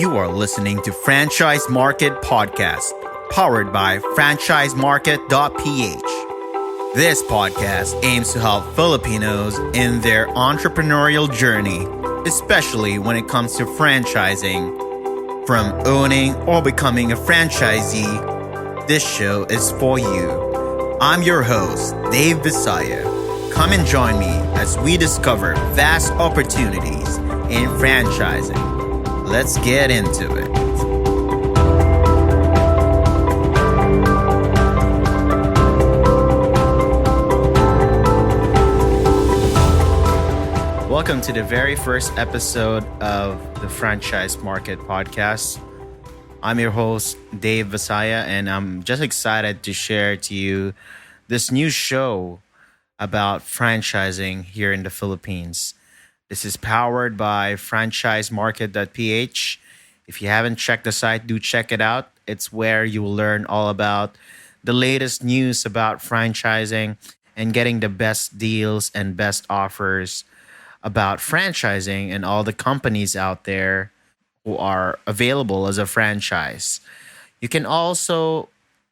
You are listening to Franchise Market Podcast, powered by franchisemarket.ph. This podcast aims to help Filipinos in their entrepreneurial journey, especially when it comes to franchising. From owning or becoming a franchisee, this show is for you. I'm your host, Dave Visaya. Come and join me as we discover vast opportunities in franchising. Let's get into it. Welcome to the very first episode of the Franchise Market Podcast. I'm your host, Dave Visaya, and I'm just excited to share to you this new show about franchising here in the Philippines. This is powered by franchisemarket.ph. If you haven't checked the site, do check it out. It's where you will learn all about the latest news about franchising and getting the best deals and best offers about franchising and all the companies out there who are available as a franchise. You can also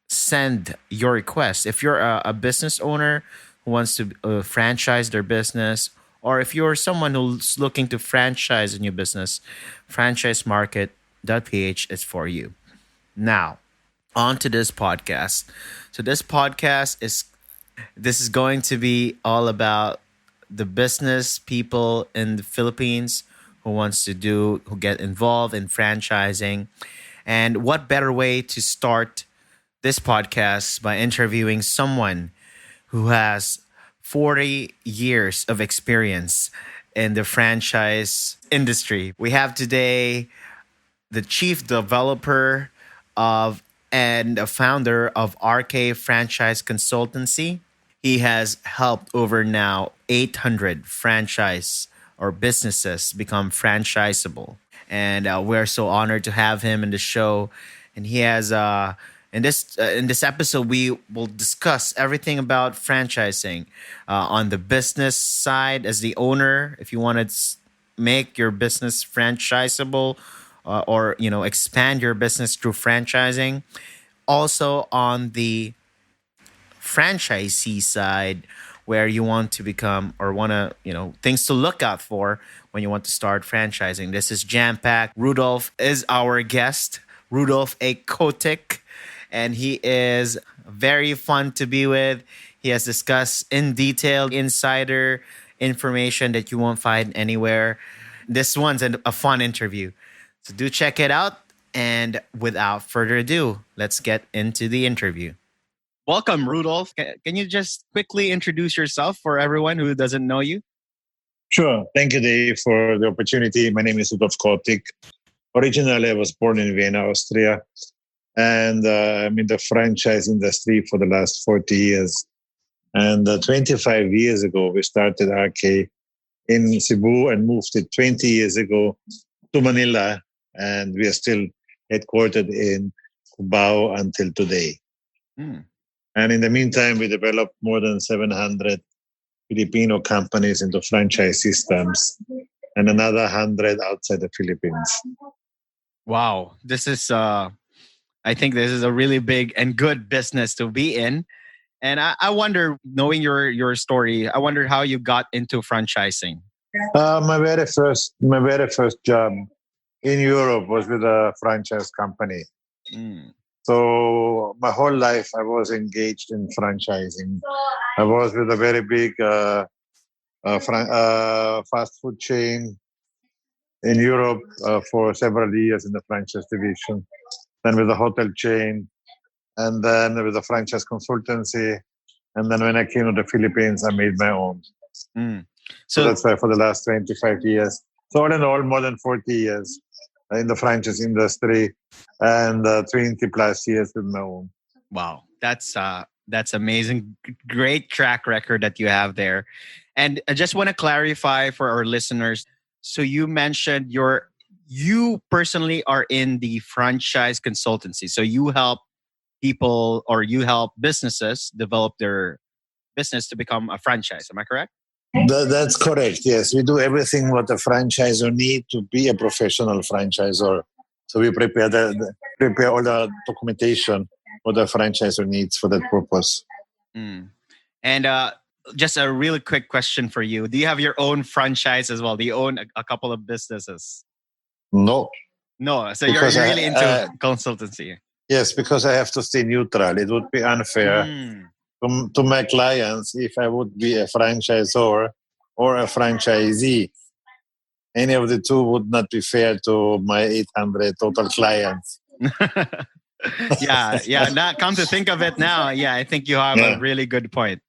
send your request. If you're a business owner who wants to franchise their business, or if you're someone who's looking to franchise a new business, franchisemarket.ph is for you. Now, on to this podcast. So this is going to be all about the business people in the Philippines who get involved in franchising. And what better way to start this podcast by interviewing someone who has 40 years of experience in the franchise industry. We have today the chief developer of and a founder of RK Franchise Consultancy. He has helped over now 800 franchise or businesses become franchisable. And we're so honored to have him in the show. And he has in this episode, we will discuss everything about franchising on the business side as the owner. If you want to make your business franchisable or expand your business through franchising, also on the franchisee side, where you want to become or want to things to look out for when you want to start franchising. This is jam-packed. Rudolf is our guest, Rudolf Kotik. And he is very fun to be with. He has discussed in detail insider information that you won't find anywhere. This one's a fun interview. So do check it out. And without further ado, let's get into the interview. Welcome, Rudolf. Can you just quickly introduce yourself for everyone who doesn't know you? Sure. Thank you, Dave, for the opportunity. My name is Rudolf Kotik. Originally, I was born in Vienna, Austria. And I'm in the franchise industry for the last 40 years. And 25 years ago, we started RK in Cebu and moved it 20 years ago to Manila. And we are still headquartered in Cubao until today. And in the meantime, we developed more than 700 Filipino companies into franchise systems and another 100 outside the Philippines. Wow. I think this is a really big and good business to be in. And I wonder, knowing your story, I wonder how you got into franchising. My very first job in Europe was with a franchise company. So my whole life I was engaged in franchising. I was with a very big fast food chain in Europe for several years in the franchise division. Then with the hotel chain, and then with the franchise consultancy. And then when I came to the Philippines, I made my own. So that's why for the last 25 years. So all in all, more than 40 years in the franchise industry and 20 plus years with my own. Wow. That's amazing. Great track record that you have there. And I just want to clarify for our listeners. So you mentioned you personally are in the franchise consultancy. So you help people or you help businesses develop their business to become a franchise. Am I correct? That's correct. Yes, we do everything what a franchisor need to be a professional franchisor. So we prepare all the documentation what the franchisor needs for that purpose. Mm. And just a really quick question for you. Do you have your own franchise as well? Do you own a couple of businesses? No, No. So you're because really into consultancy. yes, because I have to stay neutral. It would be unfair to my clients if I would be a franchisor or a franchisee. Any of the two would not be fair to my 800 total clients. Yeah. Now, come to think of it now, yeah, I think you have a really good point.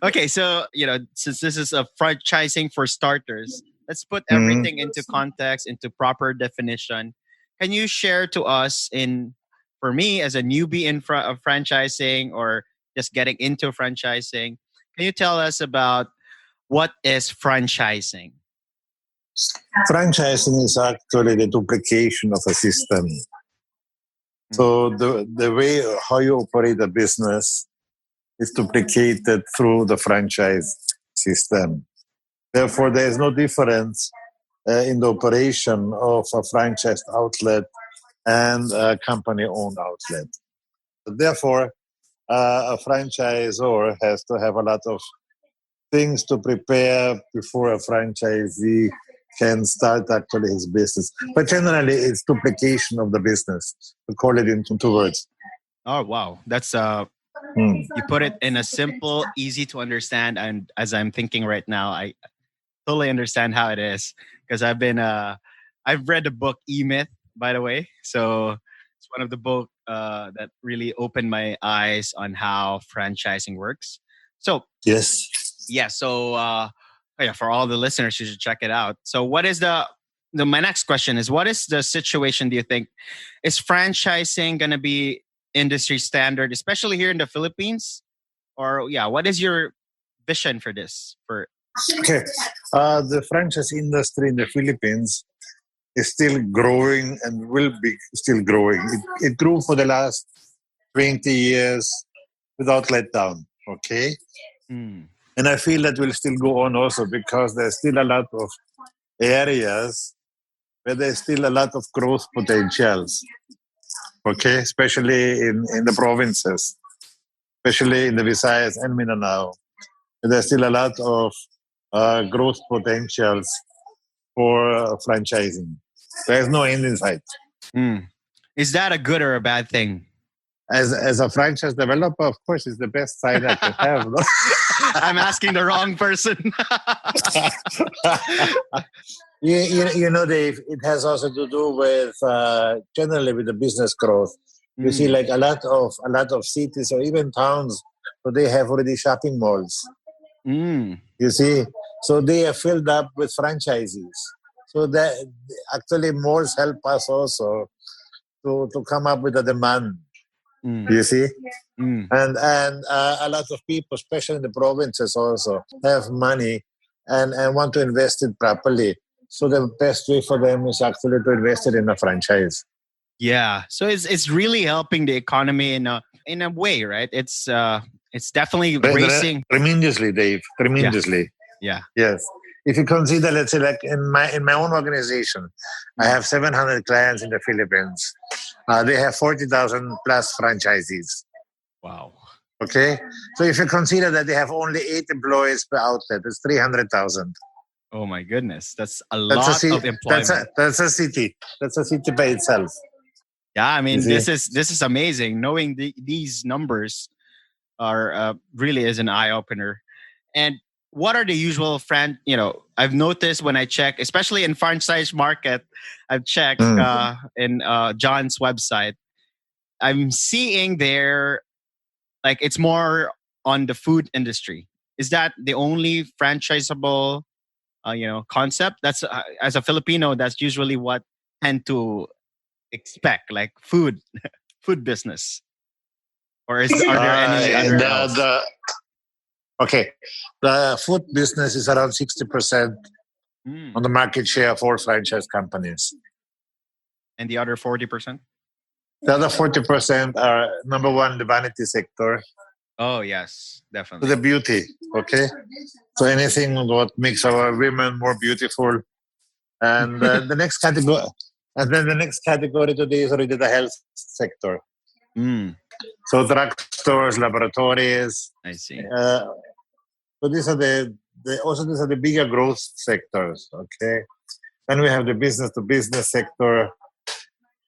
Okay, so since this is a franchising for starters, let's put everything into context, into proper definition. Can you share to us, for me as a newbie in of franchising or just getting into franchising, can you tell us about what is franchising? Franchising is actually the duplication of a system. So the way how you operate a business is duplicated through the franchise system. Therefore, there is no difference in the operation of a franchised outlet and a company-owned outlet. Therefore, a franchisor has to have a lot of things to prepare before a franchisee can start actually his business. But generally, it's duplication of the business. We call it in two words. Oh, wow. That's you put it in a simple, easy to understand. And as I'm thinking right now, I totally understand how it is because I've read the book E-Myth, by the way. So it's one of the book that really opened my eyes on how franchising works. So yes. Yeah. So for all the listeners, you should check it out. So what is my next question is, what is the situation, do you think? Is franchising going to be industry standard, especially here in the Philippines? Or what is your vision for this? Okay. The franchise industry in the Philippines is still growing and will be still growing. It grew for the last 20 years without letdown. Okay. And I feel that will still go on also because there's still a lot of areas where there's still a lot of growth potentials. Okay, especially in the provinces, especially in the Visayas and Mindanao. There's still a lot of growth potentials for franchising. There's no end in sight. Is that a good or a bad thing? As a franchise developer, of course, it's the best side I can have. No? I'm asking the wrong person. Dave, it has also to do with generally with the business growth. You see, like a lot of cities or even towns, so they have already shopping malls. You see, so they are filled up with franchisees. So that actually malls help us also to come up with a demand. You see, and a lot of people, especially in the provinces, also have money and want to invest it properly. So the best way for them is actually to invest it in a franchise. Yeah, so it's really helping the economy in a way, right? It's definitely raising tremendously, Dave. Tremendously. Yeah. Yes. If you consider, let's say, like in my own organization, I have 700 clients in the Philippines. They have 40,000 plus franchisees. Wow. Okay. So if you consider that they have only 8 employees per outlet, it's 300,000. Oh my goodness, that's a lot of employment. That's a city. That's a city by itself. Yeah, I mean, this is amazing. Knowing these numbers are really is an eye opener. And what are the usual I've noticed when I check, especially in franchise market, I've checked in John's website. I'm seeing there, like, it's more on the food industry. Is that the only franchisable, concept? That's as a Filipino, that's usually what I tend to expect, like food business. Or are there any other else? Okay, the food business is around 60% on the market share for franchise companies. And the other 40%? The other 40% are, number one, the vanity sector. Oh, yes, definitely. The beauty, okay? So anything what makes our women more beautiful, And the next category, and then the next category today is already the health sector. Mm, So drugstores, laboratories. I see. So these are these are the bigger growth sectors. Okay. Then we have the business to business sector.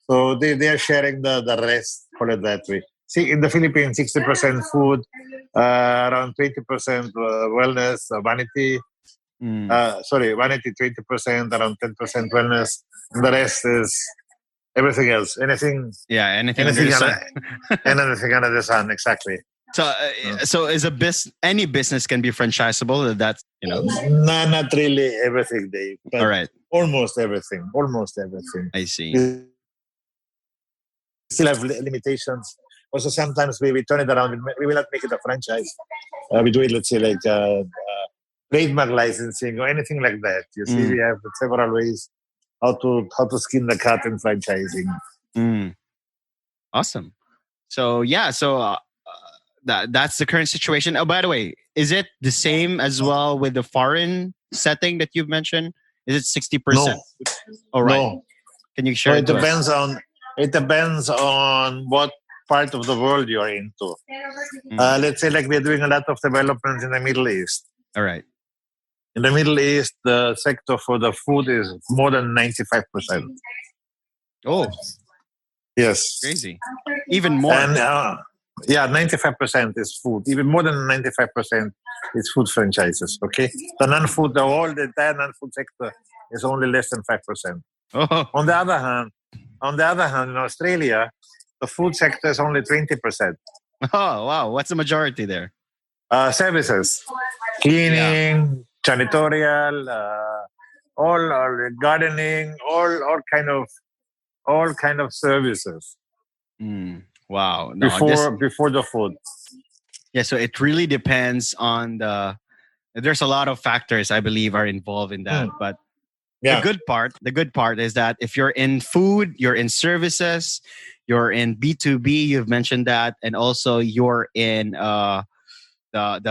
So they are sharing the rest, call it that way. See, in the Philippines, 60% food, around 20% wellness, vanity. Mm. Vanity 20%, around 10% wellness. And the rest is everything else. Yeah, anything under the Anything sun. anything under the sun, exactly. So, so is any business can be franchisable? That's No, not really everything, Dave, All but right. almost everything. Almost everything. I see. We still have limitations. Also, sometimes we turn it around. We will not make it a franchise. We do it, let's say, like trademark licensing or anything like that. You see, we have several ways how to skin the cat in franchising. Mm. Awesome. So yeah, that's the current situation. Oh, by the way, is it the same as well with the foreign setting that you've mentioned? Is it 60%? No, All right. no. Can you So share it to us? it depends on what part of the world you're into. Let's say like we're doing a lot of developments in the Middle East. All right. In the Middle East, the sector for the food is more than 95%. Oh, Yes. crazy. Even more. And 95% is food. Even more than 95% is food franchises. Okay. The entire non-food sector is only less than 5%. Oh, On the other hand, in Australia, the food sector is only 20%. oh wow. What's the majority there? Services, cleaning, janitorial, all gardening, all kind of services Wow. No, before the food. Yeah, so it really depends on there's a lot of factors I believe are involved in that. But Yeah. the good part is that if you're in food, you're in services, you're in B2B, you've mentioned that, and also you're in the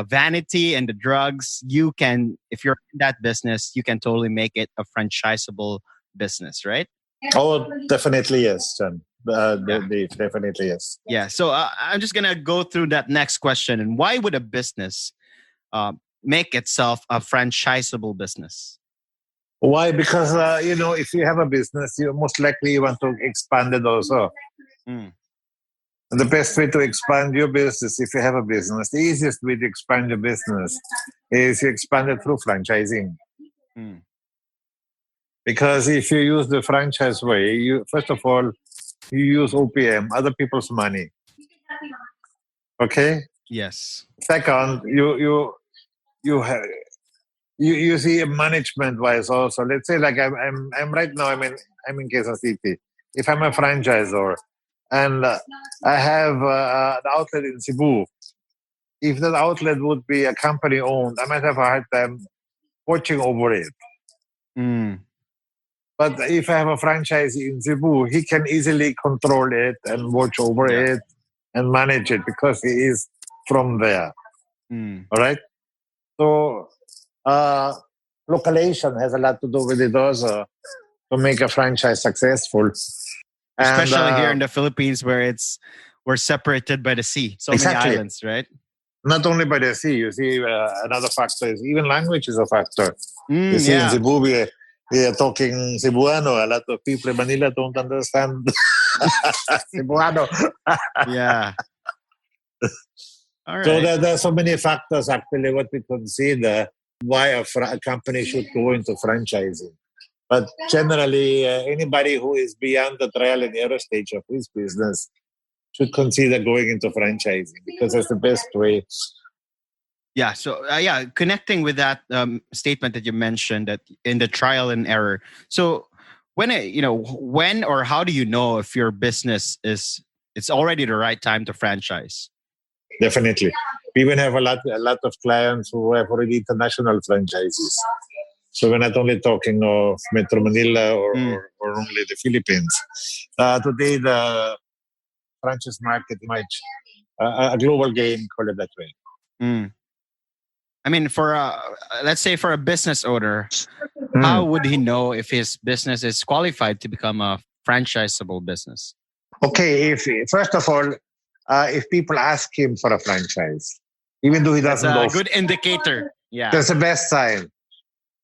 vanity and the drugs, you can, if you're in that business, you can totally make it a franchisable business, right? Oh, definitely yes, John. Definitely yes. Yeah. So I'm just gonna go through that next question. And why would a business make itself a franchisable business? Why? Because if you have a business, you most likely want to expand it also. Mm. And the best way to expand your business, if you have a business, the easiest way to expand your business is you expand it through franchising. Mm. Because if you use the franchise way, you first of all you use OPM, other people's money. Okay. Yes. Second, you see management wise also. Let's say like I'm right now. I'm in Quezon City. If I'm a franchisor and I have an outlet in Cebu, if that outlet would be a company owned, I might have a hard time watching over it. Mm. But if I have a franchise in Cebu, he can easily control it and watch over it and manage it because he is from there. Mm. All right. So localization has a lot to do with it also to make a franchise successful. Especially here in the Philippines where we're separated by the sea. So many islands, right? Not only by the sea, you see another factor is even language is a factor. You see in Cebu, we are talking Cebuano. A lot of people in Manila don't understand Cebuano. Yeah. All right. So there are so many factors actually what we consider why a company should go into franchising. But generally, anybody who is beyond the trial and error stage of his business should consider going into franchising because that's the best way. Yeah. So connecting with that statement that you mentioned that in the trial and error. So when or how do you know if your business it's already the right time to franchise? Definitely. We even have a lot of clients who have already international franchises. So we're not only talking of Metro Manila or only the Philippines. Today, the franchise market is much a global game, call it that way. Mm. I mean, for let's say for a business owner, how Hmm. would he know if his business is qualified to become a franchisable business? Okay, if first of all, if people ask him for a franchise, even though he That's doesn't a offer, good indicator. Yeah. that's the best sign.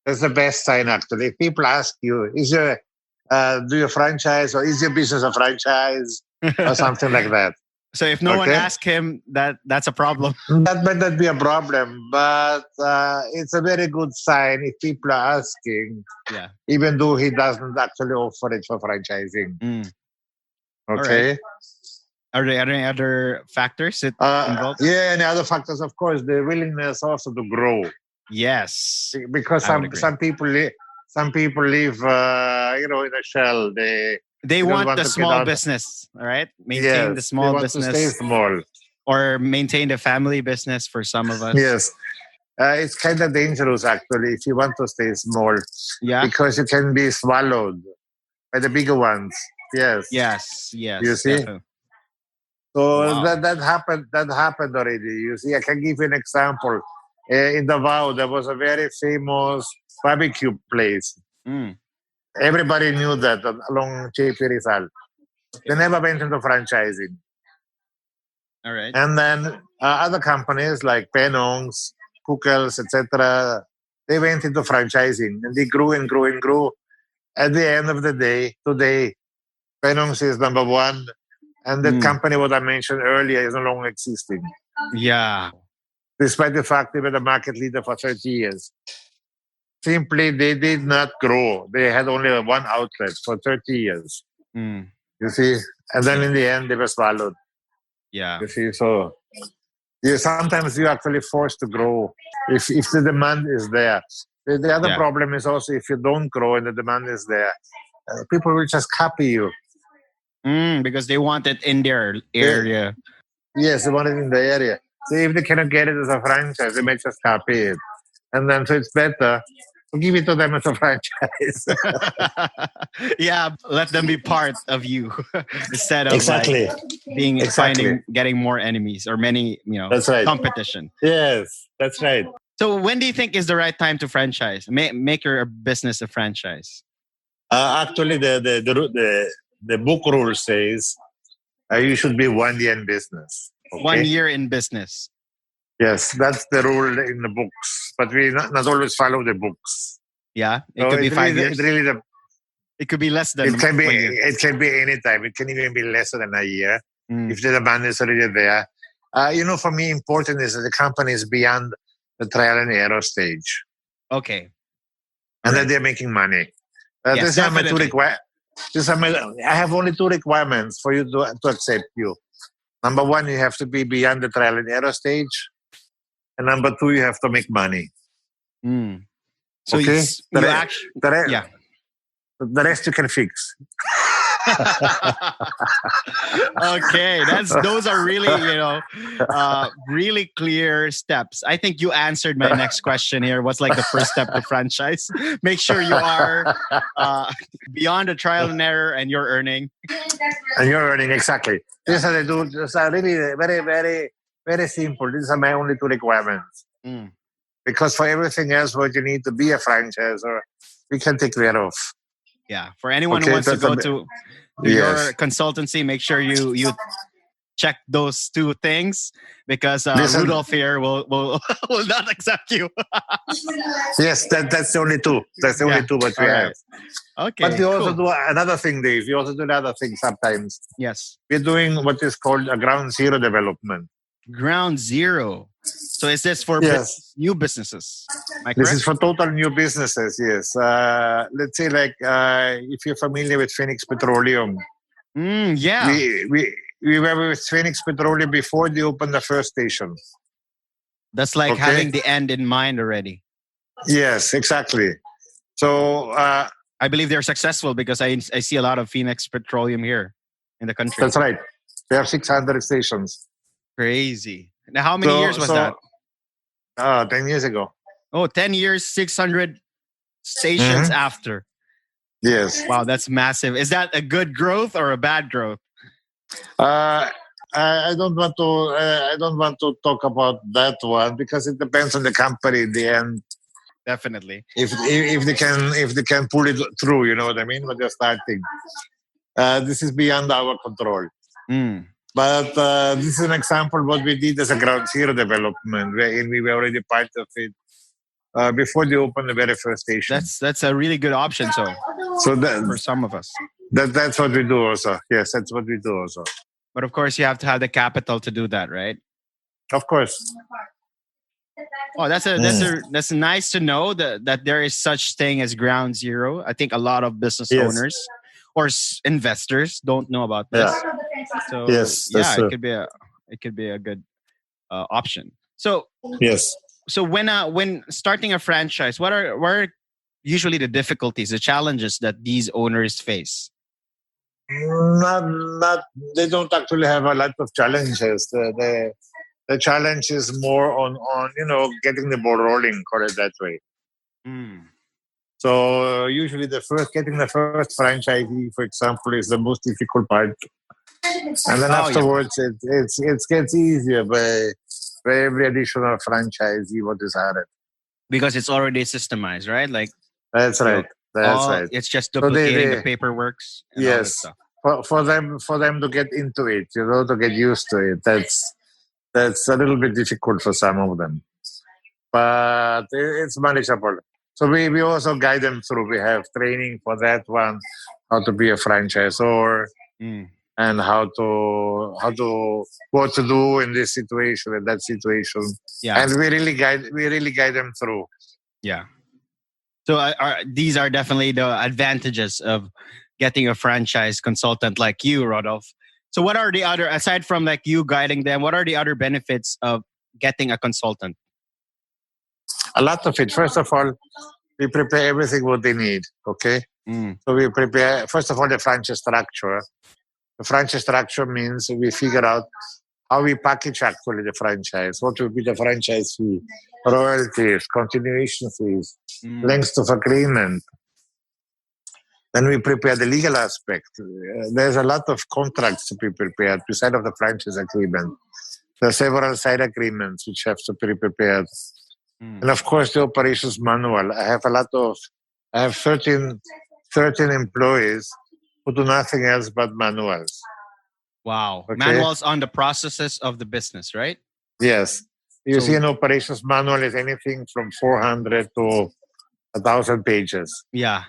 That's the best sign, actually. If people ask you, do you franchise or is your business a franchise or something like that? So if no one Okay, asks him, that's a problem. that might not be a problem, but it's a very good sign if people are asking, Yeah. even though he doesn't actually offer it for franchising. Mm. All right. Okay. Are there any other factors that involved? Yeah, and the other factors, of course, the willingness also to grow, Yes, because I would agree. some people live, in a shell. They They don't want want the to get small out. business, all right? Maintain the Yes, they small want to stay business small. or maintain the family business for some of us. Yes, it's kind of dangerous actually if you want to stay small, Yeah. because you can be swallowed by the bigger ones. Yes, Yes. you Yes. see. Definitely. So Wow. that happened. That happened already. You see, I can give you an example. In Davao, there was a very famous barbecue place. Mm. Everybody knew that along JP Rizal. They Okay. never went into franchising. All right. And then other companies like Penongs, Cookels, etc., they went into franchising and they grew and grew and grew. At the end of the day, today, Penongs is number one. And that Mm. company, what I mentioned earlier, is no longer existing, Yeah. despite the fact they were the market leader for 30 years. Simply, they did not grow. They had only one outlet for 30 years, Mm. you see. And then Yeah. in the end, they were swallowed, Yeah. you see. So sometimes you're actually forced to grow if the demand is there. The other Yeah. problem is also if you don't grow and the demand is there, people will just copy you. Because they want it in their They, area. yes, they want it in the area. So if they cannot get it as a franchise, they may just copy it. And then so it's better to give it to them as a franchise. Yeah, let them be part of you instead of like Exactly. being Exactly. getting more enemies or many, That's right. competition. Yes, that's right. So when do you think is the right time to franchise? Make your business a franchise. Actually, the book rule says you should be 1 year in business. 1 year in business. Yes, that's the rule in the books, but we not always follow the books. Yeah, it So could be 5 years. it It could be less than can be 1 year. any time. It can even be less than a year Mm. if the demand is already there. For me, important is that the company is beyond the trial and error stage, Okay. and that Right. they're making money. Yes, These are my two definitely. I have only two requirements for you to accept you. Number one, you have to be beyond the trial and error stage, and number two, you have to make money. Mm. So Okay, you actually, yeah. the rest you can fix. Okay, those are really really clear steps. I think you answered my next question here. What's like the first step to franchise? Make sure you are beyond the trial and error and you're earning. And you're earning exactly. These are the two. These are really very, very, very simple. These are my only two requirements. Mm. Because for everything else, what you need to be a franchisor, we can take care of. Yeah, for anyone who Okay, wants to that's go to yes. your consultancy, make sure you check those two things because Listen, Rudolf here will will not accept you. yes, that's the only two. That's the only Yeah. two what we All have. right. Okay. But we also Cool. do another thing, Dave. We also do another thing sometimes. Yes. We're doing what is called a ground zero development. Ground zero. So is this for Yes. new businesses? Am I This correct? is for total new businesses, yes. Let's say like if you're familiar with Phoenix Petroleum, Yeah. we were with Phoenix Petroleum before they opened the first station. That's like Okay. having the end in mind already. Yes, exactly. So I believe they're successful because I see a lot of Phoenix Petroleum here in the country. that's right. They have 600 stations. Crazy. Now, how many years was that? 10 years ago. Oh, 10 years, 600 stations Mhm. after. Yes. Wow, that's massive. Is that a good growth or a bad growth? Uh, I don't want to. I don't want to talk about that one because it depends on the company in the end. Definitely. If they can pull it through, you know what I mean. When they're starting, this is beyond our control. Mm. But this is an example of what we did as a ground zero development, wherein we were already part of it before they opened the very first station. That's a really good option. So So for some of us, that's what we do also. Yes, that's what we do also. but of course you have to have the capital to do that, right? Of course. Oh, Mm. that's nice to know that there is such thing as ground zero. I think a lot of business Yes. owners or investors don't know about Yeah. this. So Yes, that's yeah, true. it could be a good option. So Yes. when starting a franchise, what are usually the difficulties, the challenges that these owners face? Not. They don't actually have a lot of challenges. The challenge is more on getting the ball rolling. Call it that way. Mm. So usually getting the first franchisee, for example, is the most difficult part, and then Oh yeah, afterwards it gets easier by every additional franchisee what is added. because it's already systemized, right? Like That's you right. know, That's all right. it's just So duplicating the paperworks and all that yes, stuff. for them to get into it, to get used to it. That's a little bit difficult for some of them, but it's manageable. So we also guide them through. We have training for that one, how to be a franchisor, Mm. and how to what to do in this situation, in that situation, Yeah, and we really guide them through. yeah. So these are definitely the advantages of getting a franchise consultant like you, Rodolph. So what are the other, aside from like you guiding them, what are the other benefits of getting a consultant? A lot of it. First of all, we prepare everything what they need. Okay, Mm. so we prepare first of all the franchise structure. The franchise structure means we figure out how we package actually the franchise, what will be the franchise fee, royalties, continuation fees, Mm. lengths of agreement. Then we prepare the legal aspect. There's a lot of contracts to be prepared beside of the franchise agreement. There are several side agreements which have to be prepared. Mm. And of course, the operations manual. I have 13 employees who do nothing else but manuals. Wow. Okay. Manuals on the processes of the business, right? Yes. You see, So an operations manual is anything from 400 to 1,000 pages. yeah.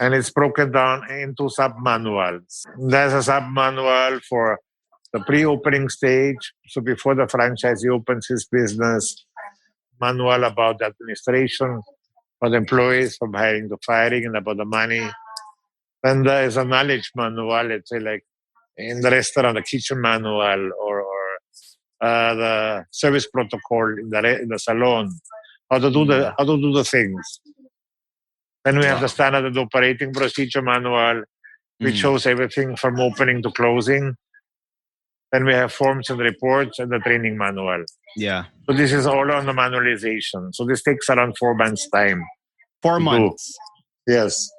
And it's broken down into sub manuals. There's a sub manual for the pre opening stage. So before the franchisee opens his business, manual about the administration for the employees from hiring to firing and about the money. Then there is a knowledge manual, let's say like in the restaurant, the kitchen manual or the service protocol in the salon, Mm. how to do the things. Then we have the Wow. standard operating procedure manual, which Mm. shows everything from opening to closing. Then we have forms and reports and the training manual. Yeah. So this is all on the manualization. So this takes around 4 months' time Four to do. months. Yes.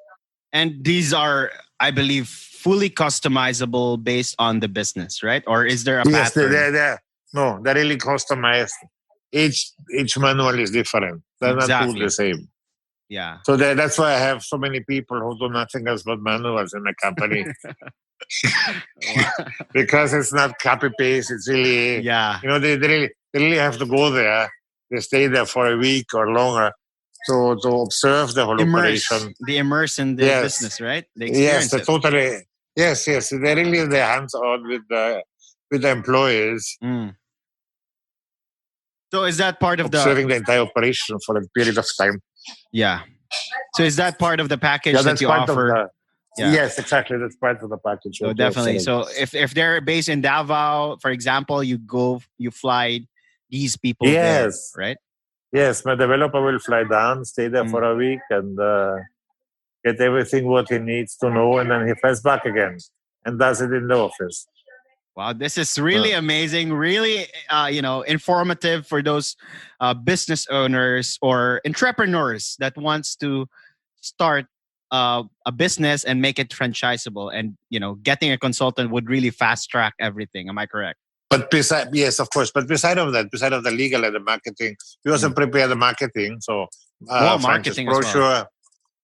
And these are, I believe, fully customizable based on the business, right? Or is there a Yes, pattern? no, they're really customized. Each manual is different. They're not all the Exactly. same. Yeah. So that's why I have so many people who do nothing else but manuals in my company Wow. because it's not copy paste. It's really, Yeah. they really have to go there. They stay there for a week or longer to observe the whole operation. They immerse in the Yes, business, right? They yes, experience they it. totally. Yes, yes, they really have their hands on with the employees, Mm. So is that part of observing the entire operation for a period of time. yeah. So is that part of the Yeah, package that that's you part of offer? the. Yeah. Yes, exactly. That's part of the package So that you're definitely. selling. So if they're based in Davao, for example, you fly these people there, Yes, right? yes. My developer will fly down, stay there Mm. for a week, and get everything what he needs to know, and then he flies back again and does it in the office. Wow, this is Uh, really amazing, really informative for those business owners or entrepreneurs that wants to start a business and make it franchisable, and getting a consultant would really fast track everything. Am I correct? But yes, of course. But beside of that, beside of the legal and the marketing, we also prepare the marketing. So franchise Marketing as brochure, well.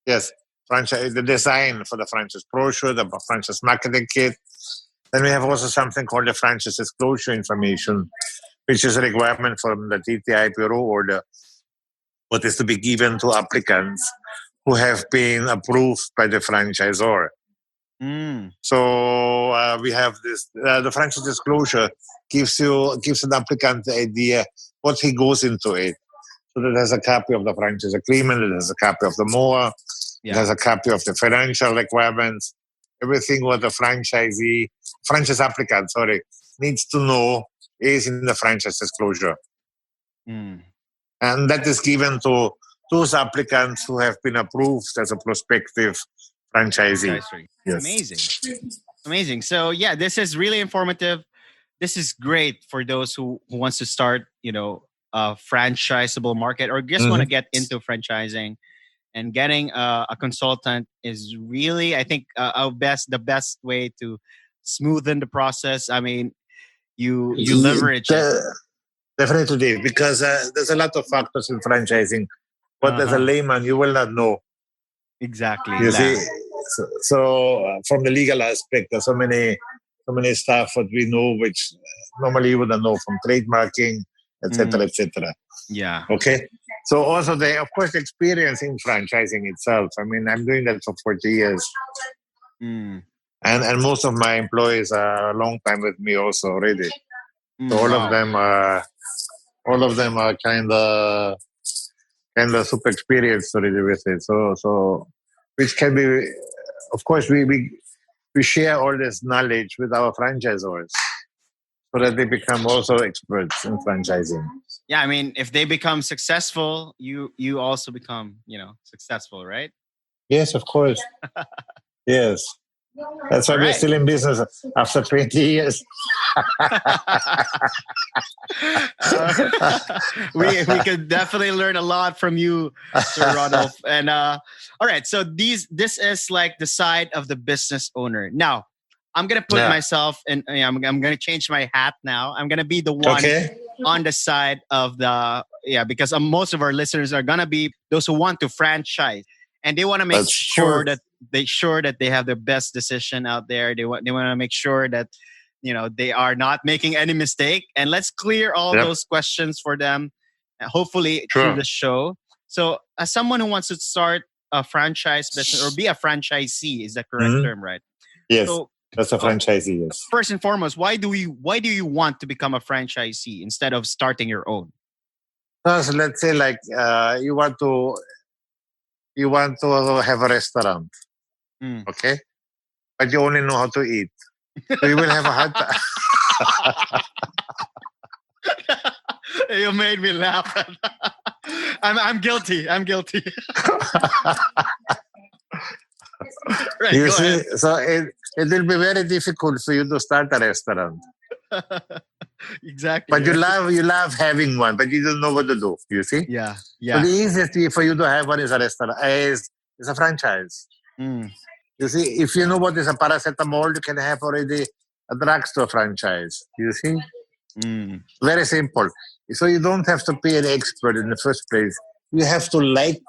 yes, franchise the design for the franchise brochure, the franchise marketing kit. Then we have also something called the franchise disclosure information, which is a requirement from the TTI Bureau or what is to be given to applicants who have been approved by the franchisor. So we have this. The franchise disclosure gives an applicant the idea what he goes into it. So that has a copy of the franchise agreement. It has a copy of the MOA. It has a copy of the financial requirements. Everything what the franchise applicant, needs to know is in the franchise disclosure. And that is given to those applicants who have been approved as a prospective franchisee. Yes. Amazing. So yeah, this is really informative. This is great for those who wants to start, a franchisable market or just want to get into franchising. And getting a consultant is really, I think, the best way to smoothen the process. I mean, you leverage it. Definitely, Dave, because there's a lot of factors in franchising, but as a layman, you will not know. Exactly. You see, so from the legal aspect, there's so many stuff that we know which normally you wouldn't know, from trademarking, etc., etc. Yeah. Okay. So also of course, the experience in franchising itself. I mean, I'm doing that for 40 years. And most of my employees are a long time with me also already. So all of them are kind of super experienced already with it. So which can be, of course, we share all this knowledge with our franchisors so that they become also experts in franchising. Yeah, I mean, if they become successful, you also become, successful, right? Yes, of course. Yes. That's why we're still in business after 20 years. We could definitely learn a lot from you, Sir Rudolf. And all right, so this is like the side of the business owner. Now, I'm gonna put myself in. I'm gonna change my hat now. I'm gonna be the one on the side of because most of our listeners are gonna be those who want to franchise, and they want to make sure that they have the best decision out there. They want to make sure that they are not making any mistake. And let's clear all those questions for them, hopefully through the show. So, as someone who wants to start a franchise business or be a franchisee, is that correct term, right? Yes. So, that's a franchisee, yes. First and foremost, why do you want to become a franchisee instead of starting your own? Because let's say you want to have a restaurant, okay? But you only know how to eat. So you will have a hard time. You made me laugh. I'm guilty. Right, you see, so it will be very difficult for you to start a restaurant. Exactly. But you love having one, but you don't know what to do. You see? Yeah. So the easiest way for you to have one is a restaurant, is a franchise. You see, if you know what is a paracetamol, you can have already a drugstore franchise. You see? Very simple. So you don't have to pay an expert in the first place. You have to like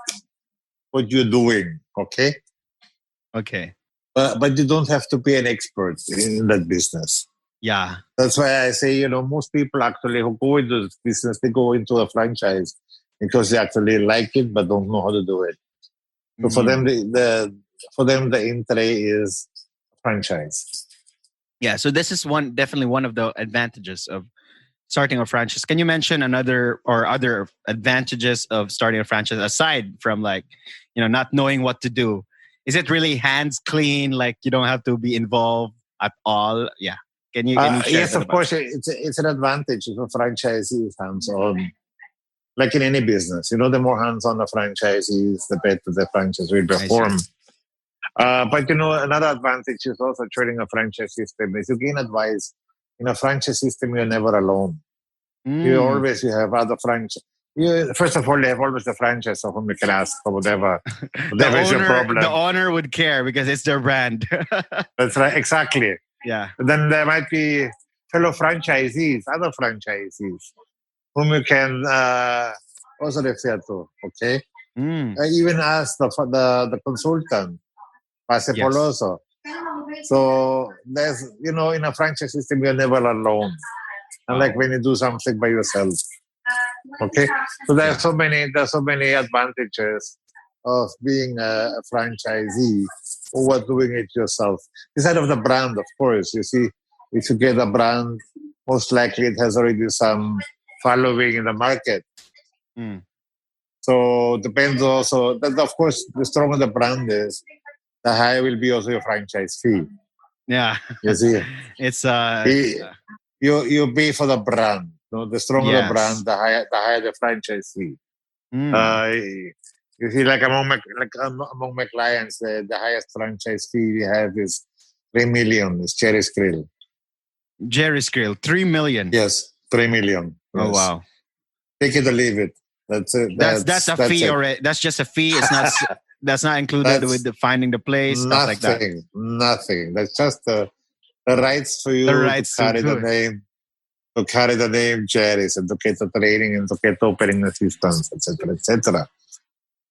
what you're doing. Okay. Okay. But you don't have to pay an expert in that business. Yeah. That's why I say, most people actually who go into this business, they go into a franchise because they actually like it but don't know how to do it. So for them, the entry is franchise. Yeah. So this is definitely one of the advantages of starting a franchise. Can you mention other advantages of starting a franchise aside from not knowing what to do? Is it really hands clean? Like you don't have to be involved at all? Yeah. Can you share yes, of course. It's an advantage if a franchisee is hands-on. Like in any business, the more hands-on the franchisee is, the better the franchise will perform. But another advantage is also joining a franchise system is you gain advice. In a franchise system, you're never alone. You have other franchise. first of all, you have always the franchise of whom you can ask for whatever, the whatever is your problem. the owner would care because it's their brand. That's right, exactly. Yeah. Then there might be fellow franchisees, other franchisees, whom you can also refer to. Okay, even ask the consultant, Pase Yes. Poloso. So there's, in a franchise system, you're never alone. Unlike when you do something by yourself. Okay, so there's so many advantages of being a franchisee over doing it yourself. Instead of the brand, of course, you see, if you get a brand, most likely it has already some following in the market. Mm. So depends also. That of course, the stronger the brand is, the higher will be also your franchise fee. Yeah. You see, It's you pay for the brand. The stronger the Yes. brand, the higher the franchise fee. You see, like among my clients, the highest franchise fee we have is 3 million. It's Cherry's Grill. Jerry's Grill, 3 million. Yes, 3 million. Oh Yes. wow. Take it or leave it. That's it. That's a fee it. already. That's just a fee. It's not. That's not included with the finding the place, stuff like that. Nothing. That's just the rights for you to carry the name. To carry the name Jerry's and to get the training and to get operating assistance, etc., etc.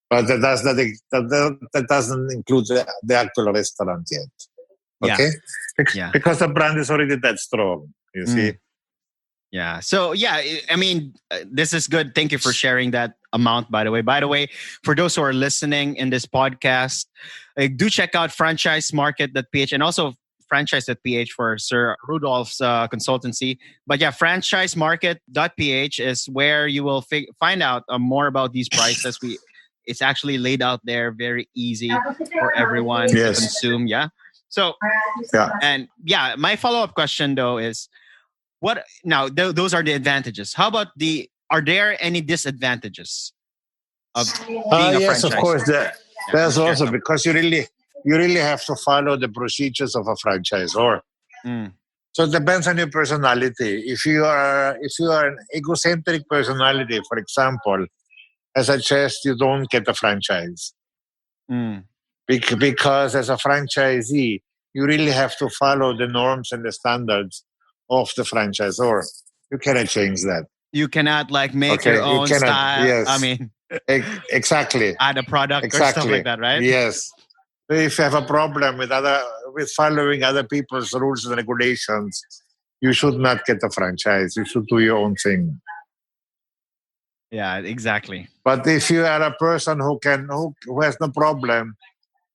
But that doesn't include the actual restaurant yet. Okay? Yeah. Because the brand is already that strong, you see. Yeah. So, I mean, this is good. Thank you for sharing that amount, by the way. By the way, for those who are listening in this podcast, do check out franchisemarket.ph and also franchise.ph for Sir Rudolph's consultancy. But yeah, franchisemarket.ph is where you will find out more about these prices. It's actually laid out there, very easy for everyone to consume. Yeah. So, and my follow-up question though is, what now? Those are the advantages. How about are there any disadvantages of being a yes, franchisor? of course. There's also because you really have to follow the procedures of a franchisor. So it depends on your personality. If you are an egocentric personality, for example, I suggest you don't get a franchise. Because as a franchisee, you really have to follow the norms and the standards of the franchisor. You cannot change that. You cannot make your own style. Yes. I mean, exactly. Add a product or stuff like that, right? Yes. If you have a problem with following other people's rules and regulations, you should not get a franchise. You should do your own thing. Yeah, exactly. But if you are a person who has no problem,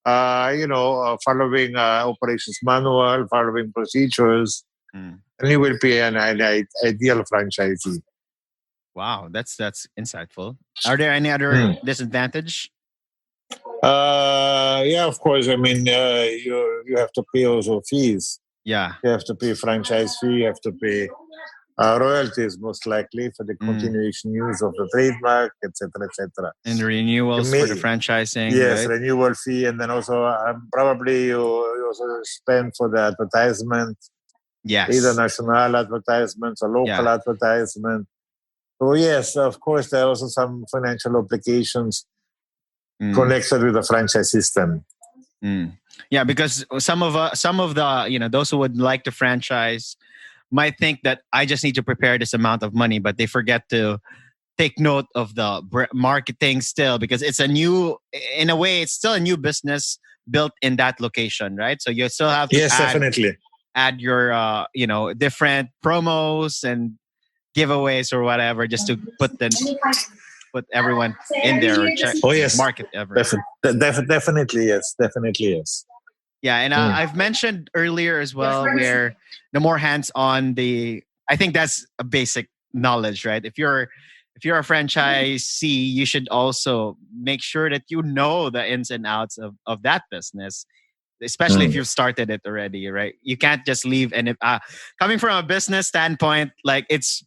following operations manual, following procedures, then you will be an ideal franchisee. Wow, that's insightful. Are there any other disadvantage? Yeah, of course. I mean, you have to pay also fees. Yeah, you have to pay franchise fee. You have to pay royalties, most likely, for the continuation use of the trademark, etc., etc. And renewals for the franchising. Yes, right? renewal fee, and then also probably you also spend for the advertisement. Yes, either national advertisements or local advertisement. So yes, of course, there are also some financial obligations connected with the franchise system. Yeah, because some of the those who would like to franchise might think that I just need to prepare this amount of money, but they forget to take note of the marketing still, because it's in a way, it's still a new business built in that location, right? So you still have to definitely add your different promos and giveaways or whatever, just to put everyone in there or check market everything. Definitely yes. Yeah, and I've mentioned earlier as well, where the more hands-on I think that's a basic knowledge, right? If you're a franchisee, you should also make sure that you know the ins and outs of that business, especially if you've started it already, right? You can't just leave. And coming from a business standpoint, like it's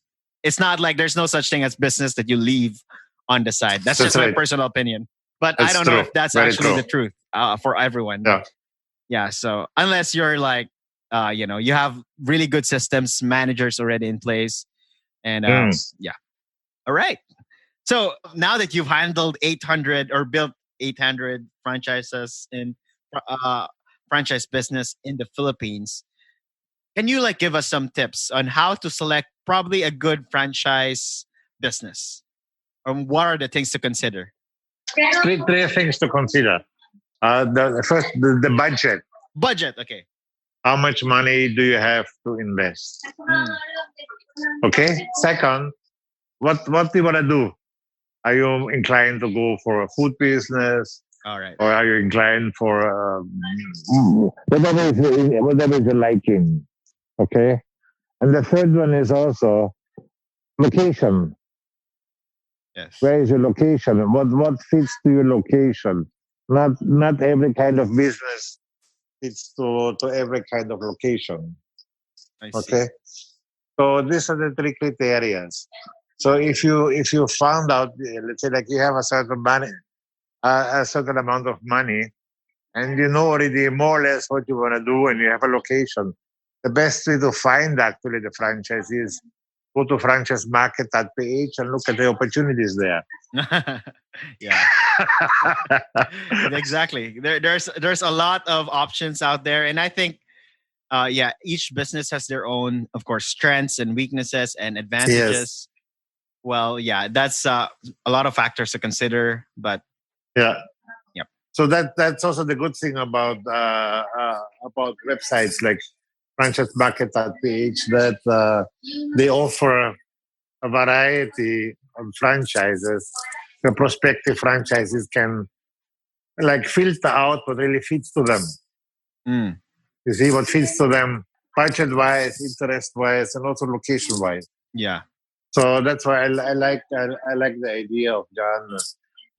not like there's no such thing as business that you leave on the side. That's just my personal opinion. But I don't know if that's actually the truth for everyone. Yeah. So unless you're like, you have really good systems, managers already in place. And All right. So now that you've handled 800 or built 800 franchises in uh, franchise business in the Philippines, can you like give us some tips on how to select probably a good franchise business? What are the things to consider? Three things to consider. The first, the budget. Budget, okay. How much money do you have to invest? Mm, Okay. Second, what do you want to do? Are you inclined to go for a food business, all right. or are you inclined for whatever is your liking? Okay. And the third one is also location. Yes. Where is your location? What fits to your location? Not every kind of business fits to every kind of location. I see. Okay. So these are the three criteria. So if you found out, let's say like you have a certain amount of money, and you know already more or less what you want to do, and you have a location, the best way to find actually the franchise is go to franchisemarket.ph and look at the opportunities there. Yeah, exactly. There's a lot of options out there, and I think yeah, each business has their own, of course, strengths and weaknesses and advantages. Yes. Well, yeah, that's a lot of factors to consider, but Yeah. yep. So that's also the good thing about websites like franchisemarket.ph, that they offer a variety of franchises. The prospective franchises can like filter out what really fits to them. Mm, You see what fits to them, budget wise, interest wise, and also location wise. yeah. So that's why I like the idea of John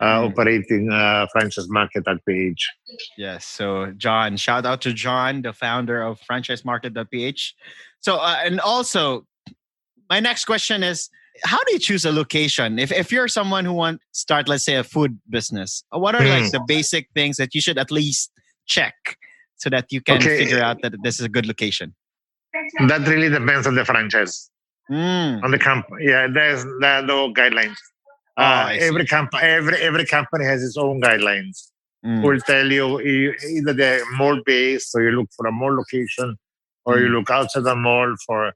Mm, operating franchise market at PH. yes. So, John, shout out to John, the founder of franchisemarket.ph. So, and also, my next question is, how do you choose a location? If you're someone who want start, let's say, a food business, what are like the basic things that you should at least check so that you can figure out that this is a good location? That really depends on the franchise, Mm. on the company. Yeah, there are no guidelines. Every company has its own guidelines. Will tell you either they're mall based, so you look for a mall location, or you look outside the mall for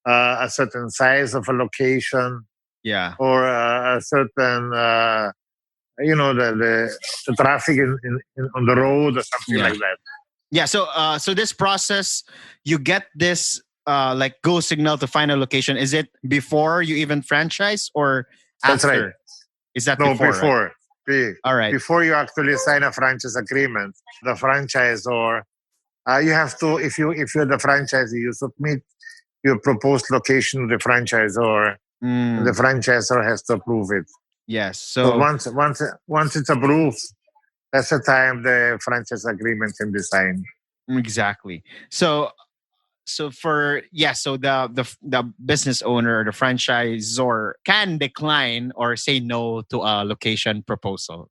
a certain size of a location, Yeah. or a certain the traffic on the road or something like that. Yeah. So this process, you get this like go signal to find a location. Is it before you even franchise or That's after? right. Is that No, before? Right? All right. Before you actually sign a franchise agreement, the franchisor, you have to, if you're the franchisee, you submit your proposed location to the franchisor. And the franchisor has to approve it. Yes. So once it's approved, that's the time the franchise agreement can be signed. Exactly. So so the business owner or the franchisor can decline or say no to a location proposal.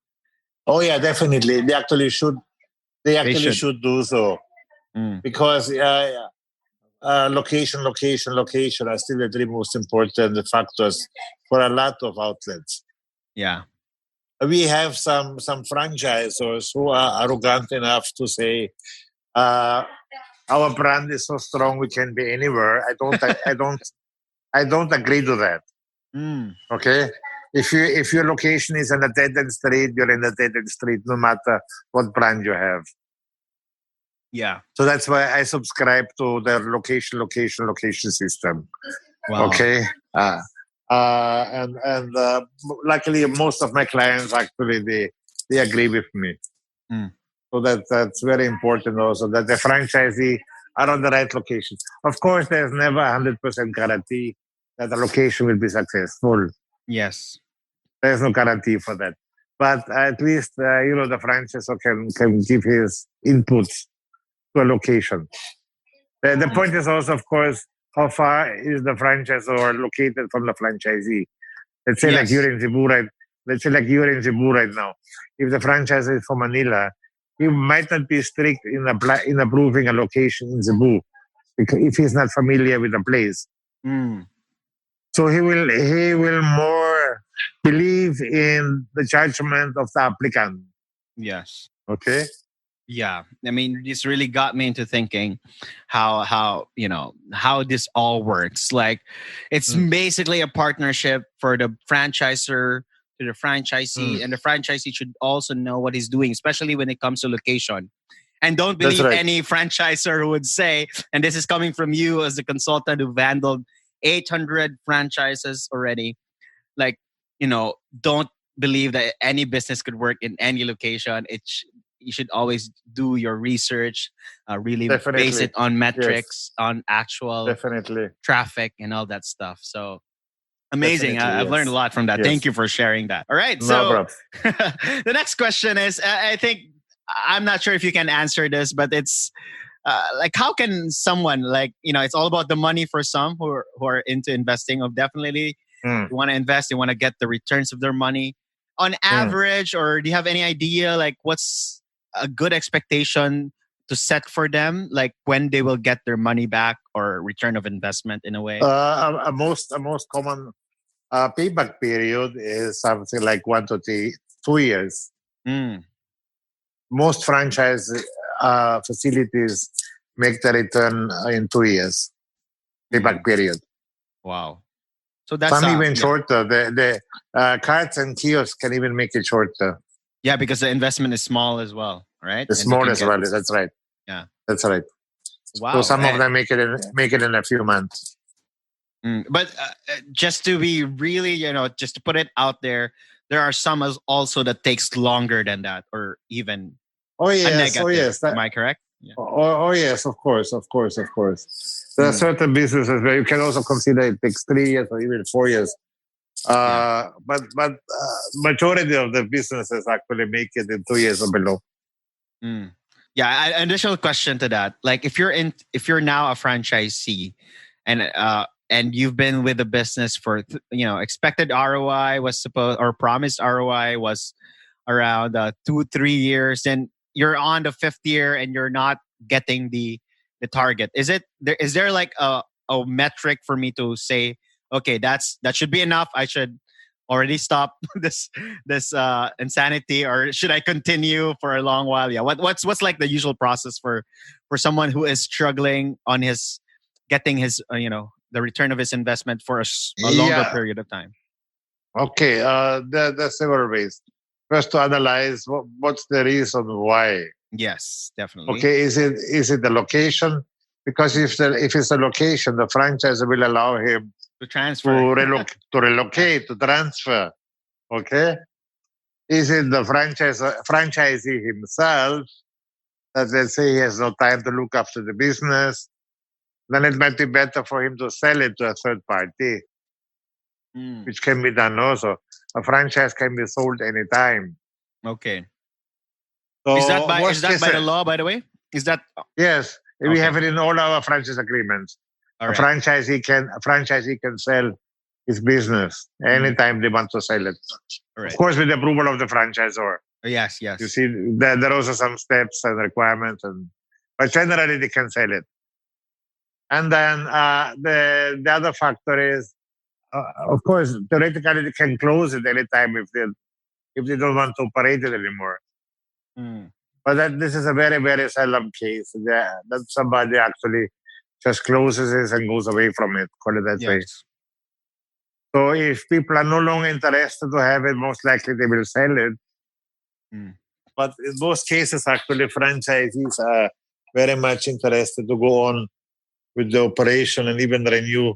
Oh yeah, definitely. They actually should. They should. should do so, because location are still the three most important factors for a lot of outlets. Yeah. We have some franchisors who are arrogant enough to say, our brand is so strong we can be anywhere. I don't agree to that. Okay, if your location is in a dead end street, you're in a dead end street, no matter what brand you have. Yeah. So that's why I subscribe to the location system. Wow. Okay. And luckily, most of my clients actually they agree with me. So that's very important also, that the franchisee are on the right location. Of course, there's never 100% guarantee that the location will be successful. Yes. There's no guarantee for that. But at least, the franchisor can give his input to a location. The point is also, of course, how far is the franchisor located from the franchisee? Let's say like you're in Cebu right now. If the franchisor is from Manila, he might not be strict in approving a location in Cebu, because if he's not familiar with the place. So he will more believe believe in the judgment of the applicant. Yes. Okay. Yeah, I mean, this really got me into thinking how this all works. Like, it's Mm. basically a partnership for the franchisor to the franchisee, Mm. and the franchisee should also know what he's doing, especially when it comes to location. And don't That's believe right. any franchisor who would say, and this is coming from you as a consultant who've handled 800 franchises already. Like, don't believe that any business could work in any location. You should always do your research, really base Definitely. it on Yes. metrics, on actual Definitely. traffic and all that stuff. So amazing. Definitely. I've learned a Yes. lot from that. Thank Yes. you for sharing that. All right. No So problem. the next question is, I think, I'm not sure if you can answer this, but it's like, how can someone, like, it's all about the money for some who are into investing, of definitely Mm. they want to invest, they want to get the returns of their money on Mm. average. Or do you have any idea, like, what's a good expectation to set for them, like when they will get their money back or return of investment in a way? A most common payback period is something like 1 to 2 years. Mm, Most franchise facilities make the return in 2 years payback mm, period. wow. So that's Some even yeah. shorter. The carts and kiosks can even make it shorter. Yeah, because the investment is small as well, right? It's And they small can as get, well. That's right. yeah. That's right. So Wow. some of them make it in a few months. But just to be really, just to put it out there are some also that takes longer than that, or even Oh a yes. Oh negative. yes. Am I correct? Yeah. Oh yes. Of course. Of course. Of course. There are Mm, certain businesses where you can also consider it takes 3 years or even 4 years. yeah. But majority of the businesses actually make it in 2 years or below. Mm. Yeah. Additional question to that: like, if you're now a franchisee, and you've been with the business for expected ROI was supposed, or promised ROI was around 2-3 years, and you're on the fifth year and you're not getting the target. Is there like a metric for me to say, okay, that should be enough, I should already stop this insanity, or should I continue for a long while? Yeah, what's like the usual process for someone who is struggling on his getting his the return of his investment for a longer Yeah. period of time? Okay. There's several ways. First, to analyze what's the reason why. Yes, definitely. Okay, is it the location? Because if it's the location, the franchise will allow him To to transfer. relocate, to transfer. Okay, is it the franchisee himself that, let's say, he has no time to look after the business? Then it might be better for him to sell it to a third party, Mm, which can be done also. A franchise can be sold anytime. okay. So Is worst that case, by the law, by the way? Is that yes, we okay? have it in all our franchise agreements. All A right. franchisee can sell his business Mm, anytime they want to sell it. all Of right. course, with the approval of the franchisor. Yes, You yes. see, there are also some steps and requirements, but generally they can sell it. And then the other factor is, of course, theoretically they can close it anytime if they don't want to operate it anymore. Mm, But this is a very, very seldom case that somebody actually just closes it and goes away from it. Call it that way. yes. So if people are no longer interested to have it, most likely they will sell it. Mm, But in most cases, actually, franchisees are very much interested to go on with the operation and even renew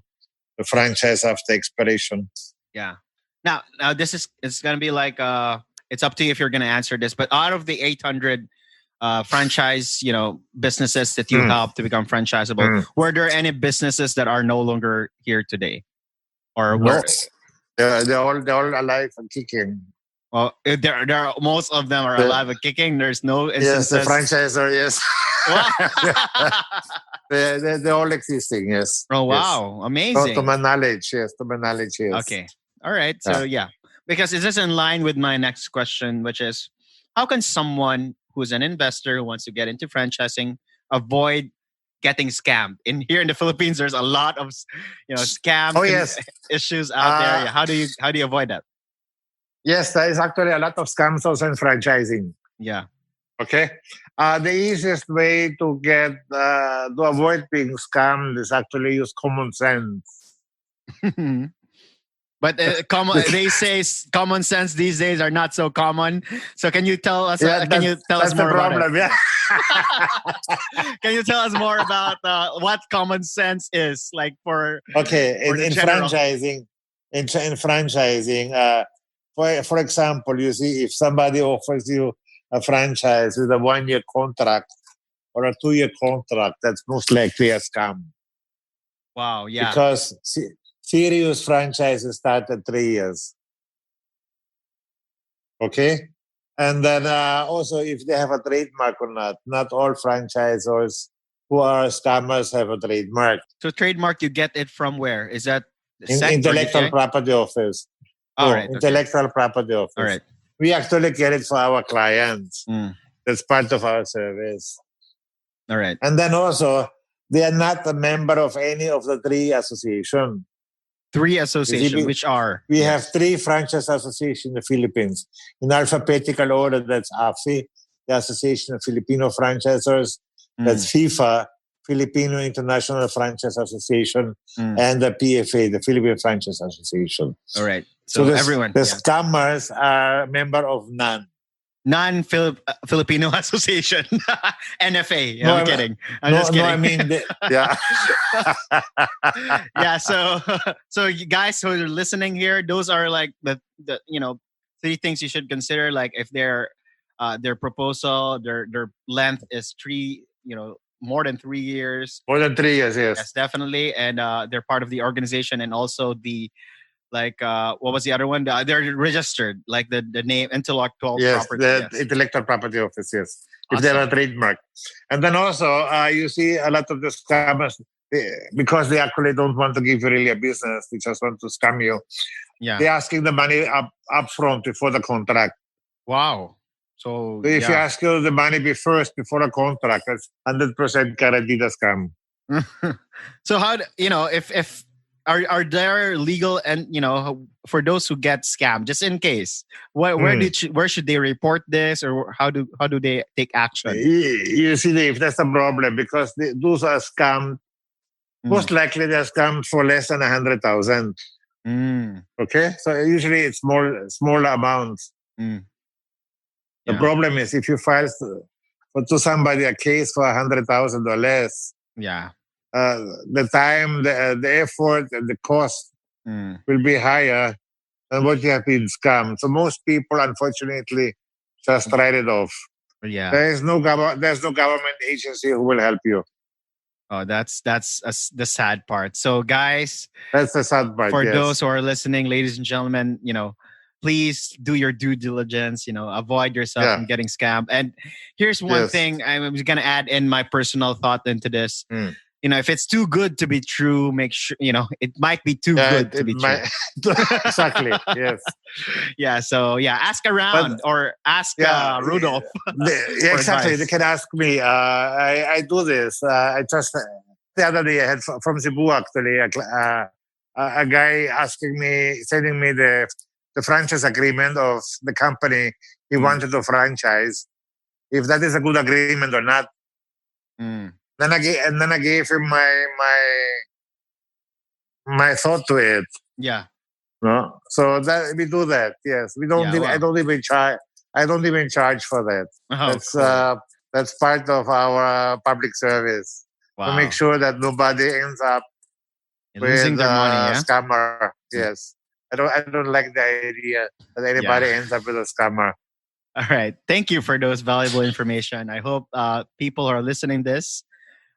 the franchise after expiration. yeah. Now this is it's gonna be like it's up to you if you're gonna answer this. But out of the 800 franchise businesses that you Mm, helped to become franchisable, mm. were there any businesses that are no longer here today, or No, were they're all alive and kicking. well, there are most of them are The, alive and kicking? There's no yes, the instances. franchisor, yes. Wow. They're all existing, yes. Oh Yes. wow, To amazing. my knowledge, yes. To my knowledge, yes. Okay. All right. Yeah. So yeah, because is this in line with my next question, which is, how can someone who's an investor who wants to get into franchising avoid getting scammed? In here in the Philippines, there's a lot of Oh, scam yes. issues out there. Uh, Yeah. How do you avoid that? Yes, there is actually a lot of scams also in franchising. Yeah. Okay. The easiest way to avoid being scammed is actually use common sense. But they say common sense these days are not so common. So can you tell us? Yeah, Can you tell us that's the more about it? problem. Yeah. Can you tell us more about what common sense is like for Okay. for the In general? franchising, in franchising, for example, you see if somebody offers you a franchise with a 1 year contract or a 2 year contract, that's most likely a scam Wow. Yeah. because serious franchises start at 3 years. Okay. And then also, if they have a trademark or not, not all franchisors who are scammers have a trademark. So trademark, you get it from where? Is that In SEC or intellectual DTI? property office. All No, right. Okay. intellectual property All office. right. We actually get it for our clients. Mm. That's part of our service. All right. And then also, they are not a member of any of the three associations. Three association, which are We have three franchise associations in the Philippines. In alphabetical order, that's AFI, the Association of Filipino Franchisors. That's FIFA, Filipino International Franchise Association, and the PFA, the Philippine Franchise Association. All right. So everyone. The scammers are member of none. Non-Filipino Association, NFA. No, I'm kidding. I'm just kidding. No, I mean, yeah. Yeah. So you guys who are listening here, those are like the three things you should consider. Like if their proposal, their length is more than 3 years. More than 3 years, yes. Yes, definitely. And they're part of the organization, and also the what was the other one? They're registered, like the name intellectual property. Yes, the intellectual property office, yes. Awesome. If they're a trademark. And then also, you see a lot of the scammers, because they actually don't want to give you really a business, they just want to scam you. Yeah. They're asking the money up front before the contract. Wow. So if you ask you the money before a contract, that's 100% guaranteed a scam. So how if are there legal and for those who get scammed, just in case, where should they report this, or how do they take action? You see, Dave, that's the problem, because those are scammed. Most likely they're scammed for less than 100,000. Okay, so usually it's smaller amounts. The problem is if you file to somebody a case for 100,000 or less. Yeah. The time, the effort, and the cost will be higher than what you have been scammed. So most people, unfortunately, just write it off. Yeah. There's no government agency who will help you. Oh, that's the sad part. So, guys, that's the sad part. For those who are listening, ladies and gentlemen, please do your due diligence. Avoid yourself from getting scammed. And here's one thing I'm going to add in my personal thought into this. If it's too good to be true, make sure, it might be too good to be true. Exactly. Yes. Yeah. So ask around or ask Rudolf. Exactly. They can ask me. I do this. I just the other day I had from Cebu actually a guy sending me the franchise agreement of the company he wanted to franchise. If that is a good agreement or not. Then I gave him my thought to it. Yeah. No, so that we do that. Yes, we don't. I don't even charge. I don't even charge for that. That's part of our public service to make sure that nobody ends up losing their money. Scammer. Yes, I don't like the idea that anybody ends up with a scammer. All right. Thank you for those valuable information. I hope people who are listening this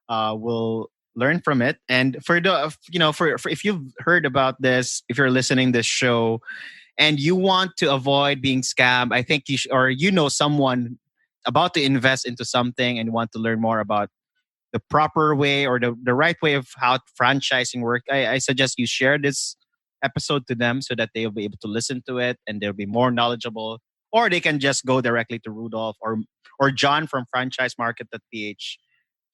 will learn from it. And for for if you've heard about this, if you're listening this show and you want to avoid being scammed, I think or someone about to invest into something and want to learn more about the proper way or the right way of how franchising works, I suggest you share this episode to them so that they'll be able to listen to it and they'll be more knowledgeable. Or they can just go directly to Rudolf or John from franchisemarket.ph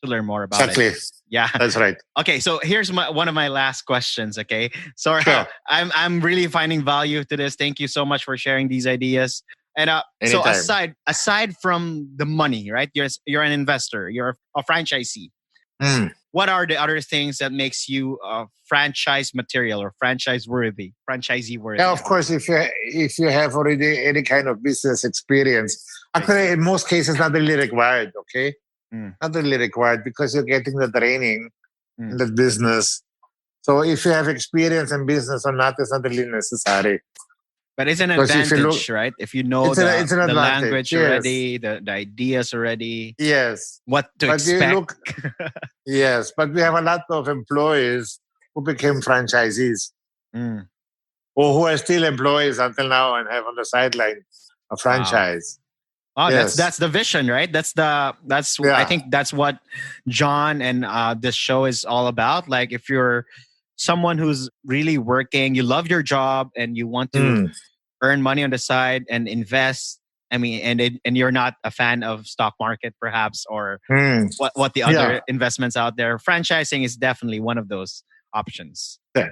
to learn more about it. Exactly. Yeah. That's right. Okay, so here's one of my last questions. Okay, so Sure. I'm really finding value to this. Thank you so much for sharing these ideas. And so Anytime. aside from the money, right? You're an investor. You're a franchisee. Mm. What are the other things that makes you franchise material or franchisee worthy? Yeah, of course, if you have already any kind of business experience, actually, in most cases, not really required. Okay, not really required because you're getting the training in the business. So if you have experience in business or not, it's not really necessary. But it's an Because if you look, advantage, right? If you know it's an the advantage. language Yes. already, the ideas already, Yes. what to But you expect. look, yes, but we have a lot of employees who became franchisees or who are still employees until now and have on the sideline a franchise. Oh, Yes. that's the vision, right? I think that's what John and this show is all about. Like if you're someone who's really working, you love your job and you want to earn money on the side and invest. I mean, and you're not a fan of stock market, perhaps, or what the other investments out there. Franchising is definitely one of those options. Yeah,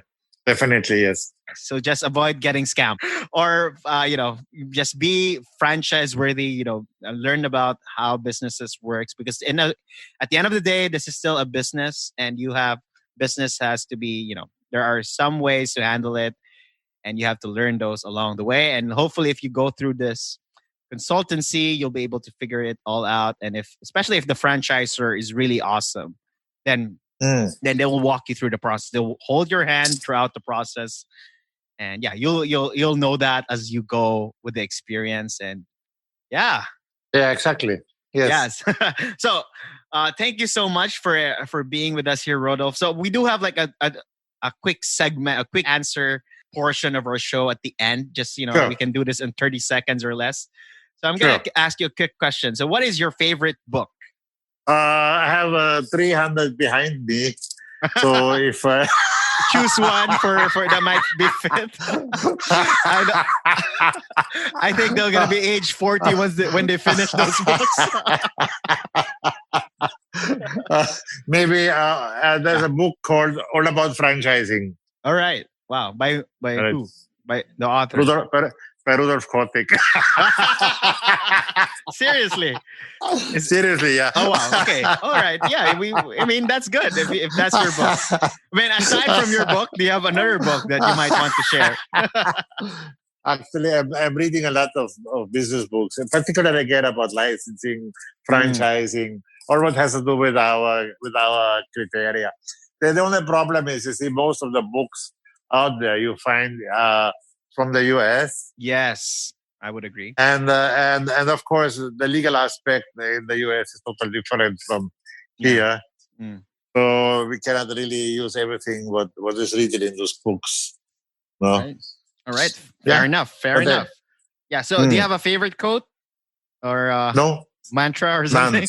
definitely, yes. So just avoid getting scammed, or just be franchise worthy. Learn about how businesses works because at the end of the day, this is still a business, and business has to be. There are some ways to handle it, and you have to learn those along the way. And hopefully, if you go through this consultancy, you'll be able to figure it all out. And especially if the franchisor is really awesome, then they will walk you through the process. They'll hold your hand throughout the process. And yeah, you'll know that as you go with the experience. And yeah, exactly. Yes. So thank you so much for being with us here, Rodolph. So we do have like a quick segment, a quick answer portion of our show at the end. Just Sure. We can do this in 30 seconds or less. So I'm gonna ask you a quick question. So what is your favorite book? I have 300 behind me. So if choose one for that might be fit. I think they're gonna be age 40 when they finish those books. Maybe there's a book called All About Franchising. All right. Wow. By who? By the author. By Rudolf Kotik. Seriously. Seriously, yeah. Oh wow. Okay. All right. Yeah. I mean, that's good if that's your book. I mean, aside from your book, do you have another book that you might want to share? Actually, I'm reading a lot of business books, in particular again about licensing, franchising, or what has to do with our criteria. The only problem is, you see, most of the books out there you find from the US. Yes, I would agree. And of course, the legal aspect in the US is totally different from here. So we cannot really use everything what is written in those books. No. All right. Fair enough. Yeah. So do you have a favorite quote or no mantra or something?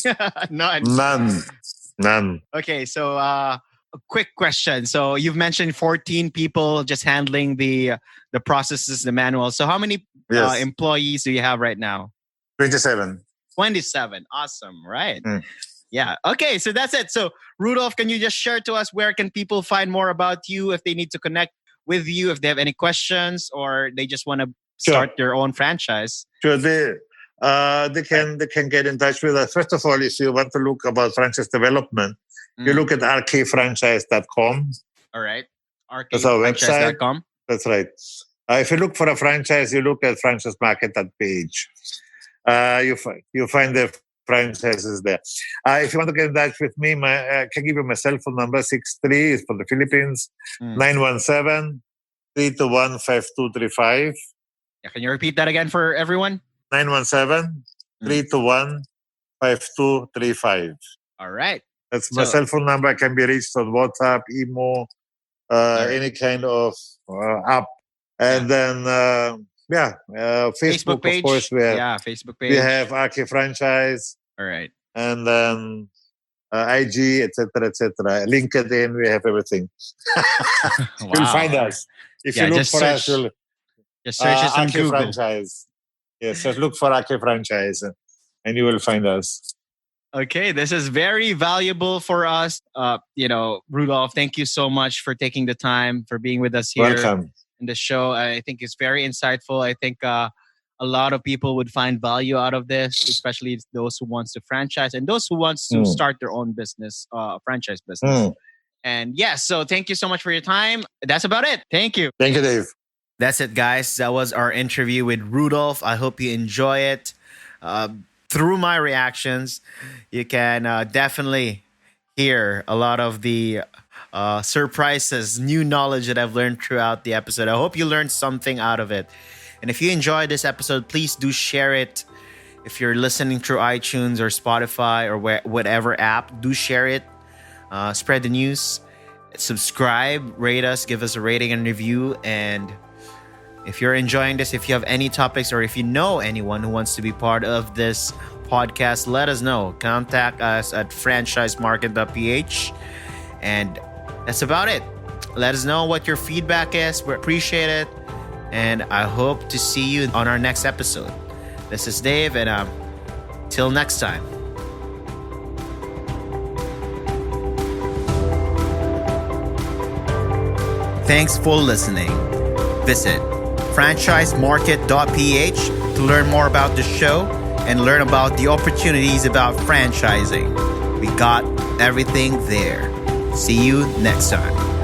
None. Okay. So a quick question. So you've mentioned 14 people just handling the processes, the manual. So how many employees do you have right now? 27. 27. Awesome. Right. Yeah. Okay. So that's it. So Rudolph, can you just share to us where can people find more about you if they need to connect with you, if they have any questions or they just want to start their own franchise? Sure. They can get in touch with us. First of all, if you want to look about franchise development, you look at rkfranchise.com. All right. That's our website. rkfranchise.com. That's right. If you look for a franchise, you look at franchisemarket.page. You find the franchises there. If you want to get in touch with me, I can give you my cell phone number. 63 is for the Philippines. 917-321-5235. Yeah, can you repeat that again for everyone? 917-321-5235. All right. That's my cell phone number. Can be reached on WhatsApp, emo, any kind of app. And then, Facebook page. Of course, we have, Facebook page. We have RK Franchise. All right. And then IG, etc., etc. LinkedIn, we have everything. You'll find us. If you look for us, you'll just search us on Google. Franchise. Yes, just look for RK Franchise and you will find us. Okay, this is very valuable for us. Rudolph, thank you so much for taking the time for being with us here Welcome. in the show. I think it's very insightful. I think a lot of people would find value out of this, especially those who wants to franchise and those who wants to Mm. start their own business, franchise business. Mm. And yes, so thank you so much for your time. That's about it. Thank you. Thank you, Dave. That's it, guys. That was our interview with Rudolph. I hope you enjoy it. Uh, Through my reactions, you can definitely hear a lot of the surprises, new knowledge that I've learned throughout the episode. I hope you learned something out of it. And if you enjoyed this episode, please do share it. If you're listening through iTunes or Spotify or whatever app, do share it. Spread the news. Subscribe, rate us, give us a rating and review. And if you're enjoying this, if you have any topics or if you know anyone who wants to be part of this podcast, let us know. Contact us at franchisemarket.ph. And that's about it. Let us know what your feedback is. We appreciate it. And I hope to see you on our next episode. This is Dave, and till next time. Thanks for listening. Visit franchisemarket.ph to learn more about the show and learn about the opportunities about franchising. We got everything there. See you next time.